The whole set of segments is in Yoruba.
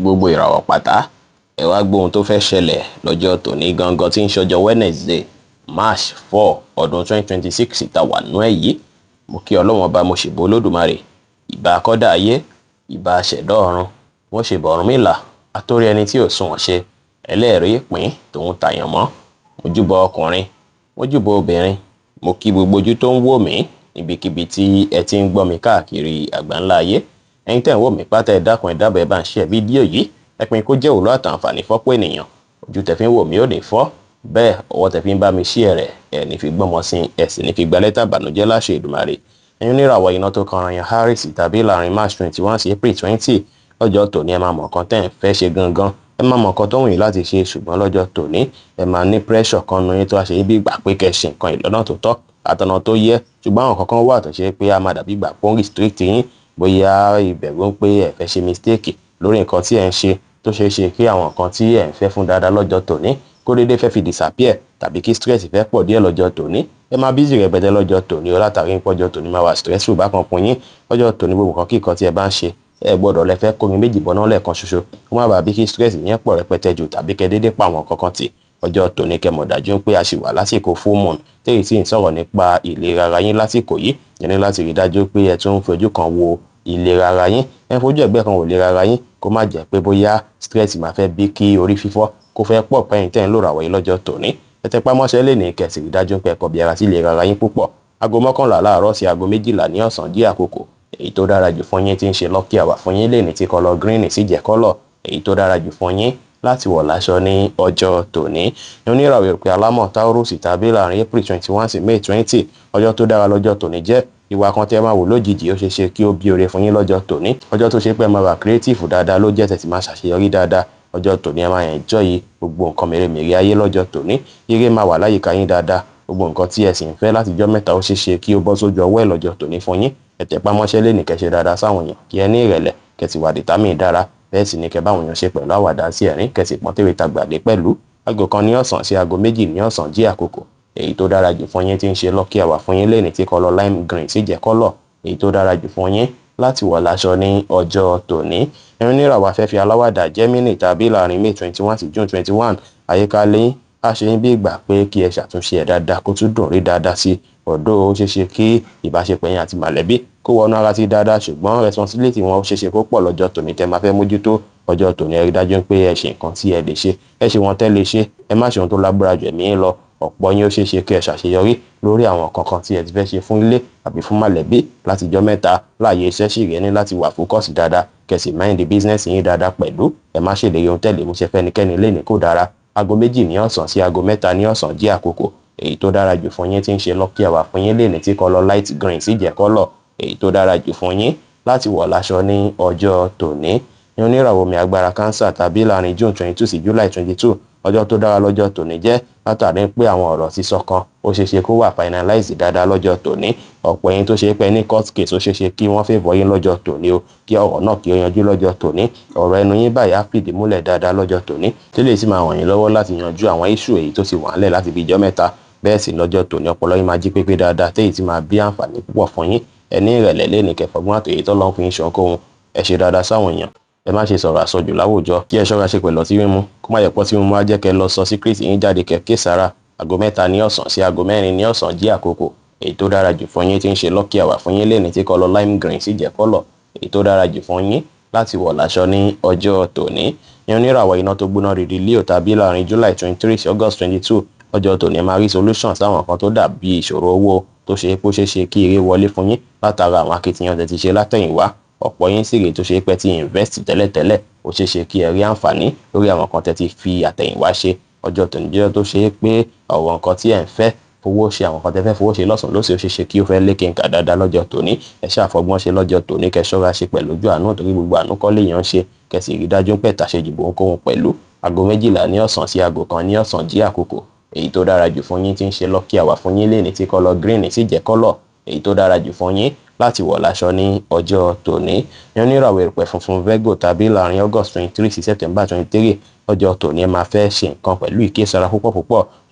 gbogbo ìràwọ̀ pátá ẹ wá gbóhun tó fẹ́ ṣẹlẹ̀ lọ́jọ́ tòní gangan tí ń ṣọjọ́ Wednesday March 4 ọdún 2026 tá wà nú ẹ̀ yìí. Mo kí Ọlọ́run ọba, mo ṣèbà Olódùmarè, ìbà akọ́dá ayé, ìbà aṣẹ̀dá ọ̀run, mo ṣèbà Ọ̀rúnmìlà atórí ẹni tí ò sunwọ̀n ṣe, ẹlẹ́ẹ̀rí ìpín tòun tàyàn mọ́. Mo júbà ọkùnrin, mo júbà obìnrin, mo kí gbogbo ojú tó ń wò mí níbikíbi tí ẹ ti ń gbọ́ mi káàkiri àgbáńlá ayé. Ẹ̀yin tẹ́ ń wò mí pátá, ẹ dákun ẹ dábàá ẹ bá ń share fídíò yìí, ẹ pín kó jẹ́ òwúlò àtàǹfààní fọ́pọ̀ ènìyàn. Ojú tẹ́ fi ń wò mí ò ní fọ́, bẹ́ẹ̀ ọwọ́ tẹ́ fi ń bá mi share rẹ̀ ẹ ní fi gbọ́mọ sí, ẹ sì ní fi gba lẹ́tà ìbànújẹ́ láṣẹ Èdùmàrè. Ẹ̀yin oníràwọ̀ iná tó kan yan Harris tàbí láàrin March 21 sí April 20 lọ́jọ́ tòní ẹ máa mọ̀ nǹkan tẹ́ ń fẹ́ ṣe gangan, ẹ máa mọ̀ nǹkan tó wù yín láti ṣe, ṣùgbọ́n lọ́jọ́ tòní ẹ máa ní pressure kan nu yín tó wá ṣe bí ìgbà pé kẹ́ ṣe nǹkan ìlọ́nà tó tọ́ àtọ̀nà tó yẹ, ṣùgbọ́n àwọn kankan wà tó ṣe pé a máa dàbí ìgbà pọ́n restrict yín, bóyá ìbẹ̀rù ń pé ẹ fẹ́ ṣe mistake lórí nǹkan tí ẹ ń ṣe tó ṣeé ṣe kí àwọn nǹkan tí ẹ ń fẹ́ fún dáadáa lọ́jọ́ tòní kó déédéé fẹ́ fi disappear, tàbí kí stress fẹ́ pọ̀ díẹ̀ lọ́jọ́ tòní. Ẹ máa busy rẹpẹtẹ lọ́jọ́ tòní o, látàrí ń pọ́jọ́ tòní máa wà stressful bákan fún yín. Lọ́jọ́ tòní gbogbo nǹkan kíkan tí ẹ bá ń ṣe ẹ gbọ́dọ̀ lẹ fẹ́ kómi méjì bọ́ná lẹ́ẹ̀kan ṣoṣo kó má bàa bí kí stress yẹn pọ̀ rẹpẹtẹ jù, tàbí kẹ́ déédéé pa àwọn kankan tì. Ọjọ́ tòní kẹ́ mọ̀ dájú pé a ṣì wà lásìkò full moon, téyì tí ń sọ̀rọ̀ nípa ìlera ara yín lásìkò yìí. Ẹ ní láti rí dájú pé ẹ tún ń fojú kan wo ìlera ara yín, ẹ ń fojú ẹ̀gbẹ́ kan wo ìlera ara yín, kó má jẹ́ pé bóyá stress máa fẹ́ bí kí orí fífọ́ kó fẹ́ pọ̀ pẹ́yìn tẹ́ ń lò ràwọ̀ yìí lọ́jọ́ tòní. Ẹ tẹpá mọ́ṣẹ́ lè ní kẹ́ sì rí dájú pé ẹ kọbi ara sí ìlera ara yín púpọ̀. Aago 11 láàárọ̀ sí aago 12 ní ọ̀sán jí àkókò èyí tó dára jù fún yín tí ń ṣe lucky hour fún yín lè ní tí kọlọ green sì jẹ́ kọ́lọ̀ èyí tó dára jù fún yín láti wọ̀ láṣọ ní ọjọ́ tòní. Ní oníràwọ̀ ìpè alámọ̀ Taurus tàbí láàrin April 21 sí May 20 ọjọ́ tó dára lọ́jọ́ tòní jẹ́. Ìwà kan tí ẹ máa wò lójijì ó ṣeé ṣe kí ó bí oore fún yín lọ́jọ́ tòní. Ọjọ́ tó ṣe pé ẹ máa wà creative dáadáa ló jẹ́ tẹ̀sí máa ṣàṣeyọrí dáadáa. Ọjọ́ tòní ẹ máa enjoy gbogbo nǹkan mèremère ayé lọ́jọ́ tòní. Ire máa wà láyìíká yín dáadáa. Gbogbo nǹkan tí ẹ sì ń fẹ́ láti jọ́ mẹ́ta ó ṣeé ṣe kí ó bọ́ sójú ọwọ́ ẹ̀ lọ́jọ́ tòní fún yín. Ẹ tẹpá mọ́ṣẹ́ lè ní kẹ́ ṣe dáadáa sáwọn èèyàn, kí ẹ ní ìrẹ̀lẹ̀, kẹ́ sì wà determine dára. Bẹ́ẹ̀ sì ni kẹ́ báwọn èèyàn ṣe pẹ̀lú àwàdà sí ẹ̀rín, kẹ́ sì pọ́n tèrè tàgbàdé pẹ̀lú. Aago 1 ní ọ̀sán sí aago 2 ní ọ̀sán jí àkókò èyí tó dára jù fún yín tí ń ṣe lucky hour fún yín lè ní tí kọlọ lime green sì jẹ́ kọ́lọ̀ èyí tó dára jù fún yín láti wọ̀ láṣọ ní ọjọ́ tòní. Ẹ̀yin oníràwọ̀ afẹ́fẹ́ aláwàdà Gemini tàbí láàrin May 21 sí June 21 àyíká lẹ́yìn á ṣe yín bí ìgbà pé kí ẹ ṣàtúnṣe ẹ̀ dáadáa kó tún dùn rí dáadáa sí. Ọ̀dọ̀ ó ṣeé ṣe kí ìbáṣepọ̀ yín àti mọ̀lẹ́bí kó wọnú ara sí dáadáa, ṣùgbọ́n responsibility wọn ó ṣeé ṣe kó pọ̀ lọ́jọ́ tòní tẹ́ máa fẹ́ mójútó. Ọjọ́ tòní ẹ rí dájú pé ẹ ṣe nǹkan tí ẹ lè ṣe, ẹ ṣe wọn tẹ́ lè ṣe, ẹ má ṣe ohun tó lágbára jù ẹ̀mí yín lọ. Ọ̀pọ̀ yín ó ṣeé ṣe kí ẹ ṣàṣeyọrí lórí àwọn kankan tí ẹ ti fẹ́ ṣe fún ilé àbí fún mọ̀lẹ́bí láti jọ́ mẹ́ta. Láàyè iṣẹ́ sì rẹ̀ ní láti wà focus dáadáa, kẹ́ sì mind the business yín dáadáa pẹ̀lú. Ẹ má ṣèlérí ohun tẹ́lẹ̀ mú ṣe fẹ́nikẹ́ni lé ní kó dára. Aago 2 ní ọ̀sán sí aago 3 ní ọ̀sán jí àkókò èyí tó dára jù fún yín tí ń ṣe lucky hour fún yín lè ní tí kọlọ light green sì jẹ́ kọ́lọ̀ èyí tó dára jù fún yín láti wọ̀ láṣọ ní ọjọ́ tòní. Ní oníràwọ̀ mi agbára Cancer tàbí láàrin June 22 sí July 22 ọjọ́ tó dára lọ́jọ́ tòní jẹ́, látàrí pé àwọn ọ̀rọ̀ sísọ kan ó ṣeé ṣe kó wà finalize dáadáa lọ́jọ́ tòní. Ọ̀pọ̀ yín tó ṣe pé ní court case ó ṣeé ṣe kí wọ́n favour yín lọ́jọ́ tòní o, kí ọ̀rọ̀ náà kí ó yanjú lọ́jọ́ tòní. Ọ̀rọ̀ ẹnu yín báyìí á fìdí múlẹ̀ dáadáa lọ́jọ́ tòní, tí lè sì máa ràn yín lọ́wọ́ láti yanjú àwọn issue èyí tó ti wà ńlẹ̀ láti bí ijọ́ mẹ́ta. Bẹ́ẹ̀ sì lọ́jọ́ tòní ọpọlọ yín máa jí pépé dáadáa, téyì tí máa bí àǹfààní púpọ̀ fún yín. Ẹ ní ìrẹ̀lẹ̀ lè ní kẹfọgbọ́n àtòyè tó lọ́n fún yín ṣohunkóhun. Ẹ ṣe dáadáa sáwọn èèyàn, ẹ má ṣe sọ̀rọ̀ àsọjù láwùjọ, kí ẹ ṣọ́ra ṣe pẹ̀lú ọtí mímu kó má yẹ pọ́ tí mímu á jẹ́ kẹ́ lọ sọ secret yín jáde kẹ́ sára. Aago 3 ní ọ̀sán sí aago 4 ní ọ̀sán jí àkókò èyí tó dára jù fún yín tí ń ṣe lucky hour fún yín lè ní tí kọlọ lime green sì jẹ́ kọ́lọ̀ èyí tó dára jù fún yín láti wọ̀ láṣọ ní ọjọ́ tòní. Ní oníràwọ̀ iná tó gbóná rìrì Leo tàbí láàrin July 23 sí August 22 ọjọ́ tòní máa rí solution sáwọn kan tó dàbí ìṣòro owó tó ṣe pé ó ṣeé ṣe kí ire wọlé fún yín látara àwọn akitiyan tẹ́ ti ṣe látẹ̀yìnwá. Ọ̀pọ̀ yín sì rèé tó ṣe pé tí invest tẹ́lẹ̀tẹ́lẹ̀ ó ṣeé ṣe kí ẹ rí àǹfààní lórí àwọn kan tẹ́ ti fi àtẹ̀yìnwá ṣe. Ọjọ́ tòní jẹ́ tó ṣe pé àwọn nǹkan tí ẹ ń fẹ́ fowó ṣe, àwọn kan tẹ́ fẹ́ fowó ṣe lọ́sàn-án lóṣù ó ṣeé ṣe kí ó fẹ́ lékè nǹkan dáadáa lọ́jọ́ tòní. Ẹ ṣàfọgbọ́n ṣe lọ́jọ́ tòní, kẹ́ ṣọ́ra ṣe pẹ̀lú ojú àánú torí gbogbo àánú kọ́ lèèyàn ṣe, kẹ́ sì rí dájú pé tàṣe jìbò ohunkóhun pẹ̀lú. Aago 12 ní ọ̀sán sí aago 1 ní ọ̀sán jí àkókò èyí tó dára jù fún yín tí ń ṣe lucky hour fún yín lè ní tí kọlọ green sì jẹ́ kọ́lọ̀ èyí tó dára jù fún yín láti wọ̀ láṣọ ní ọjọ́ tòní. Ní oníràwọ̀ erùpẹ̀ funfun Virgo tàbí láàrin August 23 sí September 23 ọjọ́ tòní ẹ máa fẹ́ ṣe nǹkan pẹ̀lú ìkíyèsára púpọ̀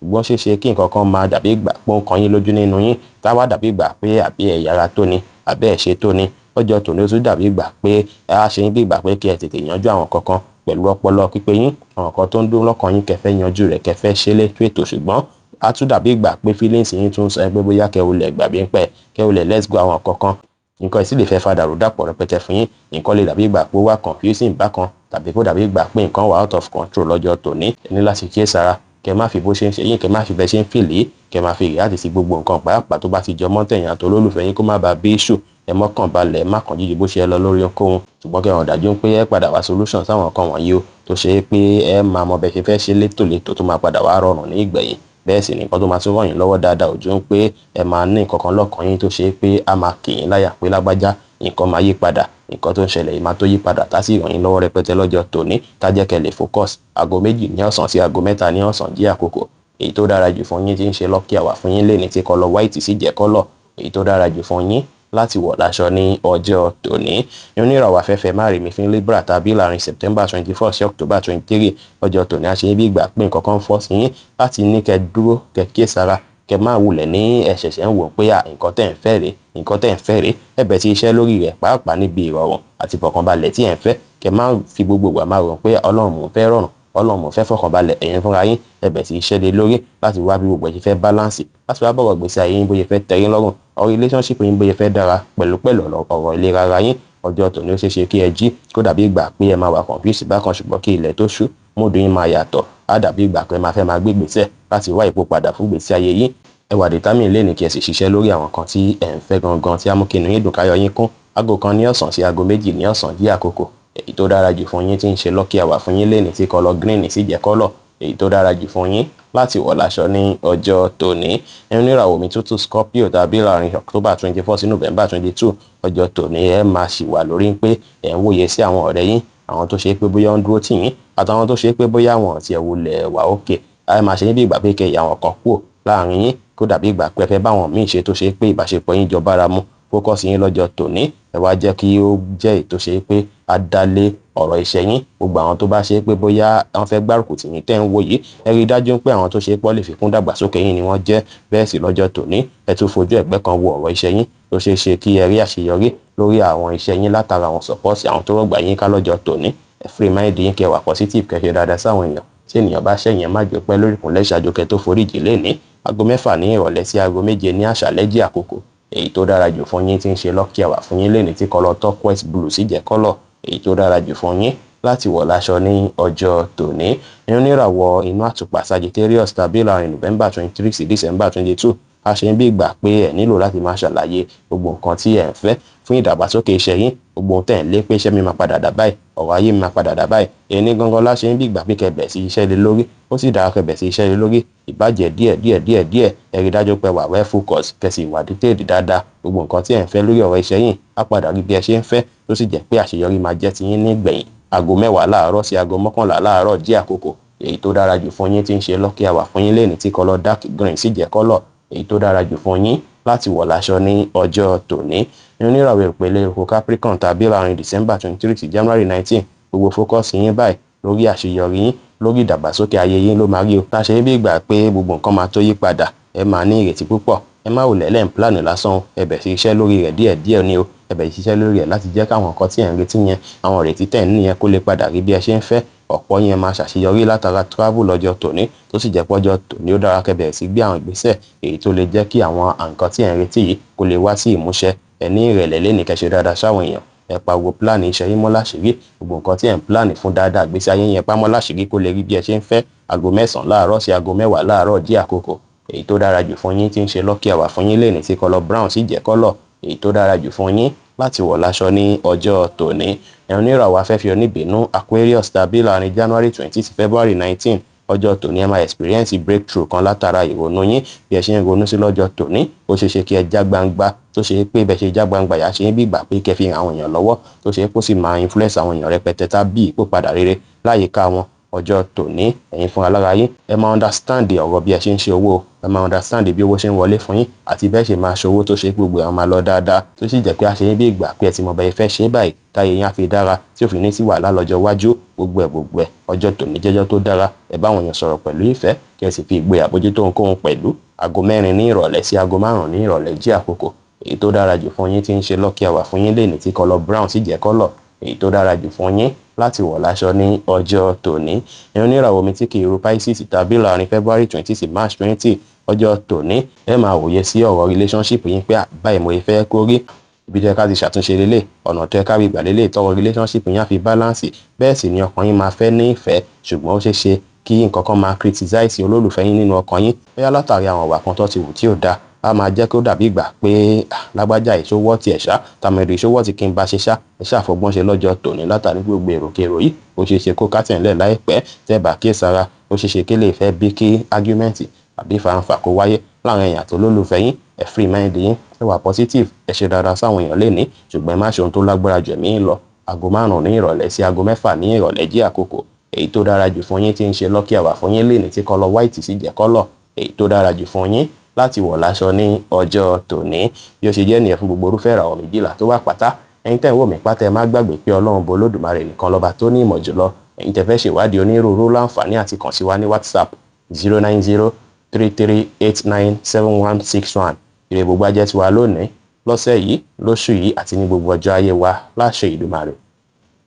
ṣùgbọ́n ṣeé ṣe kí nǹkan kan máa dàbí ìgbà pé ó ń kan yín lójú nínú yín, táwa dàbí ìgbà pé àbí ẹ̀yà ara tó ni àbẹ́ ẹ̀ ṣe tó ni. Ọjọ́ tòní ó tún dàbí ìgbà pé a ṣe ń bí ìgbà pé kí ẹ tètè yanjú àwọn kankan pẹ̀lú ọpọlọ pípé yín àwọn kan tó ń dún lọ́kàn yín kẹfẹ́ yanjú rẹ̀ kẹfẹ́ ṣe létò ètò ṣùgbọ́n a tún dàbí ìgbà pé feelings yín tún sọ pé bóyá kẹwulẹ̀ gbàgbé ń pẹ́ kẹwulẹ̀ let's go àwọn kankan nǹkan ìsì lè fẹ́ fa dàrúdàpọ̀ rẹpẹtẹ fún yín nǹkan lè dàbí ìgbà pé ó wà confusing bákan tàbí kó dàbí ìgbà pé nǹkan wà out of control lọ́jọ́ tòní ẹ ní láti kíyèsára kẹ má fi bó ṣe ń ṣe yín kẹ má fi bẹ ṣe ń fìlì kẹ má fi ìyáàdì sí gbogbo nǹkan pàápàá tó bá ti jọ mọ́tẹ̀yìn àti olólùfẹ́ yín kó má bàa bí issue ẹ mọ́kàn balẹ̀ má kàn jíjù bó ṣe ẹ lọ lórí ohunkóhun ṣùgbọ́n kẹ hàn dájú pé ẹ padà wá solution sáwọn nǹkan wọ̀nyí o tó ṣe é pé ẹ máa mọ bẹ ṣe fẹ́ ṣe létòlétò tó máa padà wá rọrùn ní ìgbẹ̀yìn bẹ́ẹ̀ sì nìkan tó máa tún ràn yín lọ́wọ́ dáadáa ojú ń pé ẹ máa ní nǹkan kan lọ́kàn yín tó ṣe é pé a máa kì yín láyà pé lágbájá nǹkan máa yí padà nǹkan tó ń ṣẹlẹ̀ yìí máa tó yí padà tá sì ràn yín lọ́wọ́ rẹpẹtẹ lọ́jọ́ tòní tá jẹ́ kẹ́ lè focus aago 2 ní ọ̀sán sí aago 3 ní ọ̀sán jí àkókò èyí tó dára jù fún yín tí ń ṣe lucky hour fún yín lè ní tí kọ́lọ̀ white sì jẹ́ kọ́lọ̀ èyí tó dára jù fún yín láti wọ̀ láṣọ ní ọjọ́ tòní oníràwọ̀ afẹ́fẹ́ márìmí fún Libra tàbí láàrin September 24 sí October 23 ọjọ́ tòní àṣeyín bí ìgbà pé nǹkan kan fọ́ sí yín láti ní kẹ́ dúró kẹ́ kíyèsára kẹ́ máa wulẹ̀ ní ẹ̀ṣẹ̀ṣẹ̀ ń wò pé nǹkan tẹ́ ń fẹ́ rèé nǹkan tẹ́ ń fẹ́ rèé ẹ bẹ̀ ti iṣẹ́ lórí rẹ̀ pàápàá níbi ìrọ̀rùn àti ìfọ̀kànbalẹ̀ tí ẹ̀ ń fẹ́ kẹ́ máa fi gbogbo ìgbà máa rò pé Ọlọ́run mò ń fẹ́ rọrùn Ọlọ́run mò ń fẹ́ fọ̀kànbalẹ̀ ẹ̀yin fúnra yín ẹ bẹ̀ ti iṣẹ́ lé lórí láti wá bí gbogbo ẹ̀ ṣe fẹ́ balance láti wá bọ̀rọ̀ gbèsè ayé yín bóyá fẹ́ tẹ́yìn lọ́rùn ọ̀rọ̀ relationship yín bóyá fẹ́ dára pẹ̀lú ọ̀rọ̀ ìlera ara yín ọjọ́ tòní ó ṣeéṣe kí ẹ jí kó dàbí ìgbà pé ẹ máa wà confused bákan ṣùgbọ́n kí ilẹ̀ tó ṣú múdù yín máa yàtọ̀ á dàbí ìgbà pé ẹ máa fẹ́ máa gbé gbèsè láti wá ipò padà fún gbèsè ayé yín ẹ wà determine lé ní kí ẹ sì ṣiṣẹ́ lórí àwọn kan tí ẹ ń fẹ́ gangan tí á mú kí inú yín dùn káyọ̀ yín kún aago 1 ní ọ̀sán sí aago 2 ní ọ̀sán jí àkókò èyí tó dára jù fún yín tí ń ṣe lucky hour fún yín lé ní tí kọ́lọ̀ green sì jẹ́ kọ́lọ̀ èyí tó dára jù fún yín láti wọ̀ láṣọ ní ọjọ́ tòní oníràwọ̀ mi tútù Scorpio tàbí láàrin October 24 sí November 22 ọjọ́ tòní ẹ máa ṣì wà lórí pé ẹ ń wòye sí àwọn ọ̀rẹ́ yín àwọn tó ṣe pé bóyá ń dúró tì yín àtàwọn tó ṣe pé bóyá àwọn ti ẹ̀ wulẹ̀ wà òkè ẹ máa ṣe yín bí ìgbà pé kẹyà àwọn kan kúrò láàrin yín kó dàbí ìgbà pé ẹ fẹ́ báwọn míì ṣe tó ṣe pé ìbáṣepọ̀ yín jọ bára mu fókọ̀sì yín lọ́jọ́ tòní ẹ wá jẹ́ kí ó jẹ́ ètò ṣe pé á dálé ọ̀rọ̀ iṣẹ́ yín gbogbo àwọn tó bá ṣe pé bóyá wọ́n fẹ́ gbárùkù tì yín tẹ́ ń wò yìí ẹ rí i dájú pé àwọn tó ṣe pọ́ lè fi kún dàgbàsókè yín ni wọ́n jẹ́ bẹ́ẹ̀ sì lọ́jọ́ tòní ẹ tún fojú ẹ̀gbẹ́ kan wo ọ̀rọ̀ iṣẹ́ yín tó ṣeé ṣe kí ẹ rí àṣeyọrí lórí àwọn iṣẹ́ yín látara àwọn sọ̀pọ́ọ̀sì àwọn tó rọ̀gbà yín ká lọ́jọ́ tòní ẹ free mind yín kẹ́ wà positive kẹ́ ṣe dáadáa sáwọn èèyàn tí ènìyàn bá ṣẹ̀yìn ẹ má jẹ́ pẹ́ lórí ìkúnlẹ̀ ìṣàjò tó foríjì lénìí aago 6 ní ìrọ̀lẹ́ sí aago 7 ní àṣálẹ́ jí àkókò èyí tó dára jù fún yín tí ń ṣe lucky hour fún yín lénìí tí kọ́lọ̀ turquoise blue sì jẹ́ kọ́lọ̀ èyí tó dára jù fún yín láti wọ̀ láṣọ ní ọjọ́ tòní oníràwọ̀ inú àtùpà Sagittarius tàbí láàrin November 23 sí December 22 a ṣe ń bí ìgbà pé ẹ nílò láti máa ṣàlàyé gbogbo nǹkan tí ẹ ń fẹ́ fún ìdàgbàsókè iṣẹ́ yín gbogbo ohun tẹ́ ń lé pé iṣẹ́ mi máa padà dà báyìí ọ̀rọ̀ ayé mi máa padà dà báyìí èyí gangan la ṣe ń bí ìgbà pé kẹ́ bẹ̀ sí iṣẹ́ lé lórí ó sì dára kẹ́ bẹ̀ sí iṣẹ́ lé lórí ìbàjẹ́ díẹ̀ ẹ rí dájú pé wà well focus kẹ́sì ìwà detailed dáadáa gbogbo nǹkan tí ẹ ń fẹ́ lórí ọ̀rọ̀ iṣẹ́ yín á padà rí bí ẹ ṣe ń fẹ́ tó sì jẹ́ pé àṣeyọrí máa jẹ́ ti yín ní ìgbẹ̀yìn aago 10 láàárọ̀ sí aago 11 láàárọ̀ jí àkókò èyí tó dára jù fún yín tí ń ṣe lucky hour fún yín lénìí tí kọ́lọ̀ dark green sì jẹ́ kọ́lọ̀ èyí tó dára jù fún yín láti wọ̀ láṣọ ní ọjọ́ tòní oníràwọ̀ ìpele oko Capricorn tàbí láàrin December 23 sí January 19 gbogbo focus yín báyìí lórí àṣeyọrí yín lórí ìdàgbàsókè ayé yín ló máa rí o láṣẹ bí ìgbà pé gbogbo nǹkan máa tó yí padà ẹ máa ní ìrètí púpọ̀ ẹ má wulẹ̀ lẹ́yìn plan lásán ẹ bẹ̀ sí iṣẹ́ lórí rẹ̀ díẹ̀díẹ̀ ni o ẹ bẹ̀ sí iṣẹ́ lórí rẹ̀ láti jẹ́ káwọn nǹkan tí ẹ̀ ń retí yẹn àwọn ìrètí tẹ̀ ń níyẹn kó lè padà rí bí ẹ ṣe ń fẹ́ ọ̀pọ̀ yẹn máa ṣàṣeyọrí látara travel lọ́jọ́ tòní tó sì jẹ́ pọ́jọ́ tòní ó dára kẹ́bẹ̀rẹ̀ sí gbé àwọn ìgbésẹ̀ èyí tó lè jẹ́ kí àwọn nǹkan tí ẹ̀ ń retí yìí kó lè wá sí ìmúṣẹ ẹ ní ìrẹ̀lẹ̀ lé ní kẹ́ṣe dáadáa sáwọn èèyàn ẹ pa gbogbo plan iṣẹ́ yín mọ́ láṣìírí gbogbo nǹkan tí ẹ̀ ń plan fún dáadáa ìgbésí ayé yẹn pamọ́ láṣìírí kó lè rí bí ẹ ṣe ń fẹ́ aago 9 láàárọ̀ sí aago 10 láàárọ̀ jí àkókò èyí tó dára jù fún yín tí ń ṣe lucky hour fún yín lénìí tí kọ́lọ̀ brown sì jẹ́ kọ́lọ̀ èyí tó dára jù fún yín láti wọ̀ láṣọ ní ọjọ́ tòní oníràwọ̀ afẹ́fẹ́ oníbínú Aquarius tàbí láàrin January 20 sí February 19 ọjọ́ tòní ẹ máa experience breakthrough kan látara ìrònú yín bí ẹ ṣe ń ronú sí lọ́jọ́ tòní ó ṣe ṣe kí ẹ já gbangba tó ṣe pé bẹ́ẹ̀ ṣe já gbangba yà ṣe ń bí ìgbà pé kẹ́ fi àwọn èèyàn lọ́wọ́ tó ṣe kó sì máa influence àwọn èèyàn rẹpẹtẹ tàbí ipò padà rere láyìíká wọn ọjọ́ tòní ẹ̀yin fúnra lára yín ẹ máa understand ọ̀rọ̀ bí ẹ ṣe ń ṣe owó ẹ máa understand bí owó ṣe ń wọlé fún yín àti bẹ́ẹ̀ ṣe máa ṣòwò tó ṣe gbogbo ẹ̀ máa lọ dáadáa tó sì jẹ́ pé a ṣe yín bí ìgbà pé ẹ ti mọ̀ bẹ́ẹ̀ fẹ́ ṣe báyìí táyé yín á fi dára tí ò fi ní sí wàhálà lọ́jọ́ iwájú gbogbo ẹ̀ ọjọ́ tòní jẹ́jọ́ tó dára ẹ bá àwọn èèyàn sọ̀rọ̀ pẹ̀lú ìfẹ́ kí ẹ sì fi ìgboyà bójútó ohunkóhun pẹ̀lú aago 4 ní ìrọ̀lẹ́ sí aago 5 ní ìrọ̀lẹ́ jí àkókò èyí tó dára jù fún yín tí ń ṣe lucky hour fún yín lénìí tí kọ́lọ̀ brown sì jẹ́ kọ́lọ̀ èyí tó dára jù fún yín láti wọ̀ láṣọ ní ọjọ́ tòní. ẹ̀yin oníràwọ̀ mi tí kì í ru Pisces tàbí láàrin February 20 sí March 20 ọjọ́ tòní ẹ máa wòye sí ọ̀rọ̀ relationship yín pé báyìí mo fẹ́ kó rí, ibi tó yẹ ká ti ṣàtúnṣe lélẹ̀, ọ̀nà tó yẹ ká rí gbà lélẹ̀ tọrọ relationship yín á fi balance. bẹ́ẹ̀ sì ni ọkàn yín máa fẹ́ ní ìfẹ́, ṣùgbọ́n ó ṣeé ṣe kí nǹkan kan máa criticize olólùfẹ́ yín nínú ọkàn yín bóyá látàrí àwọn ìwà kan tó ti wù tí ò dáa. a máa jẹ́ kó dàbí ìgbà pé lágbájá ìṣòwò ti ẹ̀ ṣá tàmẹ̀dù ìṣòwò ti kí n bá ṣe ṣá ẹ ṣàfọgbọ́n ṣe lọ́jọ́ tòní látàrí gbogbo èròkèrò yìí. ó ṣeé ṣe kó kátẹ̀ńlẹ̀ láìpẹ́ tẹ́ bá kíyèsára, ó ṣeé ṣe kí lè fẹ́ bí kí argument àbí fanfa kó wáyé láàrin èèyàn tó lólùfẹ́ yín. ẹ free mind yín, ẹ wà positive, ẹ ṣe dáadáa sáwọn èèyàn lénìí, ṣùgbọ́n ẹ má ṣe ohun tó lágbára jù ẹ̀mí lọ. aago 5 ní ìrọ̀lẹ́ sí aago 6 ní ìrọ̀lẹ́ jí àkókò èyí tó dára jù fún yín tí ń ṣe lucky hour fún yín lénìí tí kọ́lọ̀ white sì jẹ́ kọ́lọ̀ èyí tó dára jù fún yín láti wọ̀ láṣọ ní ọjọ́ tòní. bí ó ṣe jẹ́ nìyẹn fún gbogbo orúfẹ́ ìràwọ̀ méjìlá tó wà pátá. ẹ̀yin tẹ́ ń wò mí pátá ẹ má gbàgbé pé Ọlọ́run bo Olódùmarè nìkan lọ́ba tó ní ìmọ̀ jùlọ. ẹ̀yin tẹ́ fẹ́ ṣèwádìí onírúurú láǹfààní àti kàn sí wa ní WhatsApp 09033897161. ire gbogbo ajẹ́ tiwa lónìí, lọ́sẹ̀ yìí, lóṣù yìí àti ní gbogbo ọjọ́ ayé wa láṣẹ Ìdùmarè.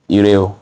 Ire o.